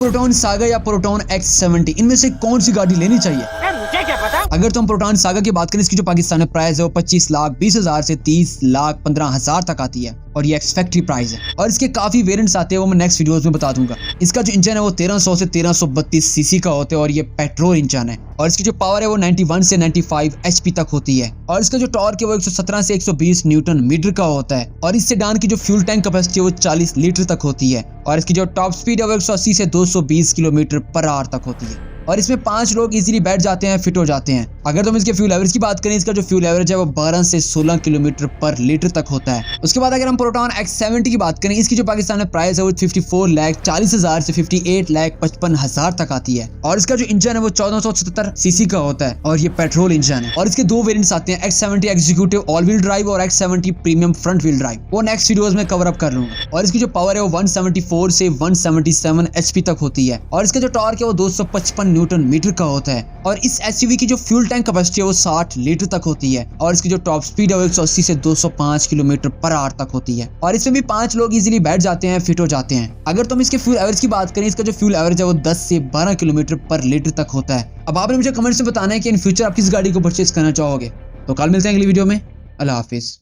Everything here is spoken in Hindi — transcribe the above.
प्रोटॉन सागा या प्रोटॉन X70 इनमें से कौन सी गाड़ी लेनी चाहिए? मुझे क्या पता। अगर तुम प्रोटॉन सागा की बात करें, इसकी जो पाकिस्तान में प्राइस है वो 25,20,000 से 30,15,000 तक आती है और ये एक्स फैक्ट्री प्राइस है और इसके काफी वेरिएंट्स आते हैं, वो मैं नेक्स्ट वीडियोस में बता दूंगा। इसका जो इंजन है वो 1300 से 1332 सीसी का होता है और ये पेट्रोल इंजन है और इसकी जो पावर है वो 91 से 95 HP तक होती है और इसका जो टॉर्क है वो 117 से 120 न्यूटन मीटर का होता है और इस सेडान की जो फ्यूल टैंक कैपेसिटी है वो 40 लीटर तक होती है और इसकी जो टॉप स्पीड है वो 180 से 220 किलोमीटर पर आवर तक होती है और इसमें 5 लोग इजीली बैठ जाते हैं, फिट हो जाते हैं। अगर तुम इसके फ्यूल एवरेज की बात करें, इसका जो फ्यूल एवरेज है वो 12 से 16 किलोमीटर पर लीटर तक होता है। उसके बाद अगर हम प्रोटॉन X70 की बात करें, इसकी जो पाकिस्तान में प्राइस है वो 54,40,000 से 58,55,000 तक आती है और इसका जो इंजन है वो 1477 सीसी का होता है और ये पेट्रोल इंजन है और इसके दो वेरिएंट्स आते हैं, X70 executive all wheel drive और X70 premium front wheel drive. वो नेक्स्ट वीडियोस में कवर अप कर लूंगा और इसकी जो पावर है वो 174 से 177 HP तक होती है और इसका जो टॉर्क है वो 255 न्यूटन मीटर का होता है और इस एसयूवी की जो फ्यूल टैंक कैपेसिटी है वो 60 लीटर तक होती है और इसकी जो टॉप स्पीड है वो 180 से 205 किलोमीटर पर आवर तक होती है और इसमें भी 5 लोग इजीली बैठ जाते हैं, फिट हो जाते हैं। अगर तुम इसके फ्यूल एवरेज की बात करें, इसका जो फ्यूल एवरेज है वो 10 से 12 किलोमीटर पर लीटर तक होता है। अब आपने मुझे कमेंट्स में बताना है कि इन फ्यूचर आप किस गाड़ी को परचेज करना चाहोगे। तो कल मिलते हैं अगली वीडियो में। अल्लाह हाफिज।